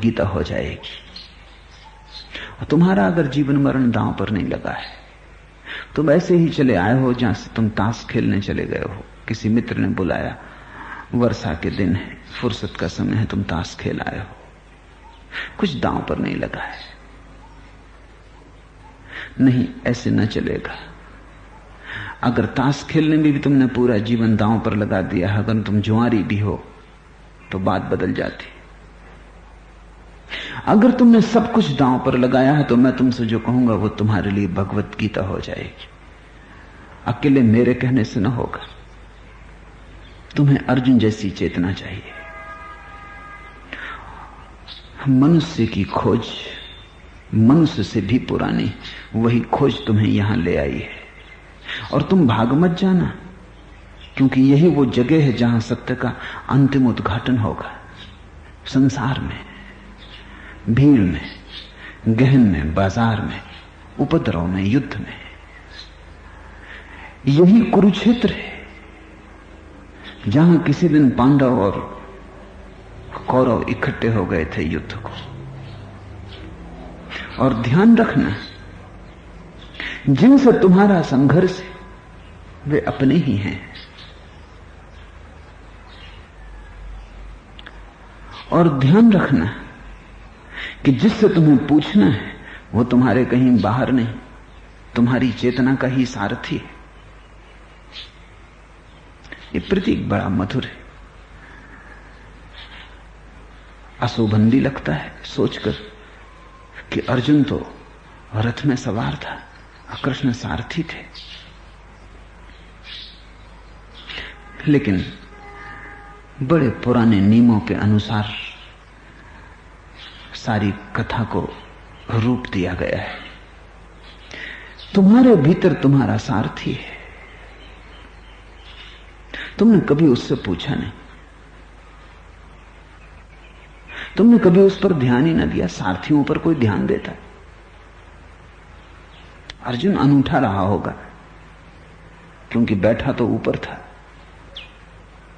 गीता हो जाएगी। और तुम्हारा अगर जीवन मरण दांव पर नहीं लगा है, तुम ऐसे ही चले आए हो जहां से तुम ताश खेलने चले गए हो, किसी मित्र ने बुलाया, वर्षा के दिन है, फुर्सत का समय है, तुम ताश खेल आए हो, कुछ दांव पर नहीं लगा है। नहीं, ऐसे न चलेगा। अगर ताश खेलने में भी तुमने पूरा जीवन दांव पर लगा दिया, अगर तुम जुआरी भी हो तो बात बदल जाती। अगर तुमने सब कुछ दांव पर लगाया है तो मैं तुमसे जो कहूंगा वो तुम्हारे लिए भगवत गीता हो जाएगी। अकेले मेरे कहने से न होगा। तुम्हें अर्जुन जैसी चेतना चाहिए। मनुष्य की खोज मनुष्य से भी पुरानी, वही खोज तुम्हें यहां ले आई है। और तुम भाग मत जाना, क्योंकि यही वो जगह है जहां सत्य का अंतिम उद्घाटन होगा। संसार में, भीड़ में, गहन में, बाजार में, उपद्रव में, युद्ध में, यही कुरुक्षेत्र है जहां किसी दिन पांडव और कौरव इकट्ठे हो गए थे युद्ध को। और ध्यान रखना, जिनसे तुम्हारा संघर्ष है वे अपने ही हैं। और ध्यान रखना कि जिससे तुम्हें पूछना है वो तुम्हारे कहीं बाहर नहीं, तुम्हारी चेतना का ही सारथी है। ये प्रतीक बड़ा मधुर है। अशोभन भी लगता है सोचकर कि अर्जुन तो रथ में सवार था और कृष्ण सारथी थे। लेकिन बड़े पुराने नियमों के अनुसार सारी कथा को रूप दिया गया है। तुम्हारे भीतर तुम्हारा सारथी है। तुमने कभी उससे पूछा नहीं, तुमने कभी उस पर ध्यान ही न दिया। सारथियों पर कोई ध्यान देता? अर्जुन अनूठा रहा होगा क्योंकि बैठा तो ऊपर था,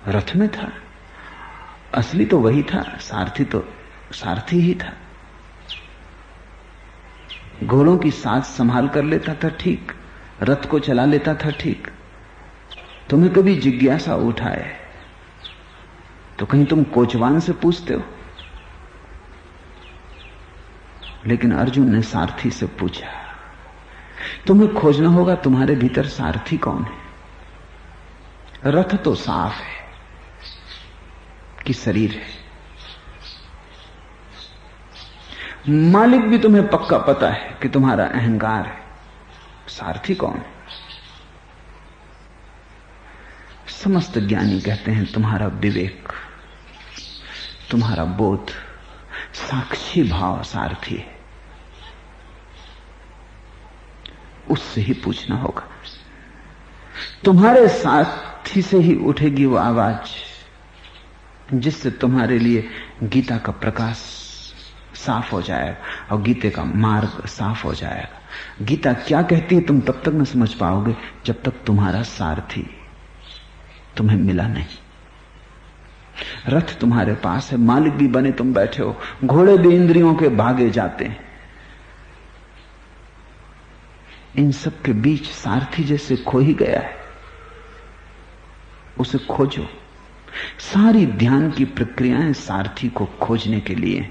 रथ में था, असली तो वही था, सारथी तो सारथी ही था। घोड़ों की साथ संभाल कर लेता था ठीक, रथ को चला लेता था ठीक। तुम्हें कभी जिज्ञासा उठाए तो कहीं तुम कोचवान से पूछते हो? लेकिन अर्जुन ने सारथी से पूछा। तुम्हें खोजना होगा तुम्हारे भीतर सारथी कौन है। रथ तो साफ है कि शरीर है। मालिक भी तुम्हें पक्का पता है कि तुम्हारा अहंकार है। सारथी कौन है? समस्त ज्ञानी कहते हैं तुम्हारा विवेक, तुम्हारा बोध, साक्षी भाव सारथी है। उससे ही पूछना होगा। तुम्हारे साथी से ही उठेगी वो आवाज जिससे तुम्हारे लिए गीता का प्रकाश साफ हो जाएगा और गीते का मार्ग साफ हो जाएगा। गीता क्या कहती है तुम तब तक न समझ पाओगे जब तक तुम्हारा सारथी तुम्हें मिला नहीं। रथ तुम्हारे पास है, मालिक भी बने तुम बैठे हो, घोड़े भी इंद्रियों के भागे जाते हैं। इन सब के बीच सारथी जैसे खो ही गया है, उसे खोजो। सारी ध्यान की प्रक्रियाएं सारथी को खोजने के लिए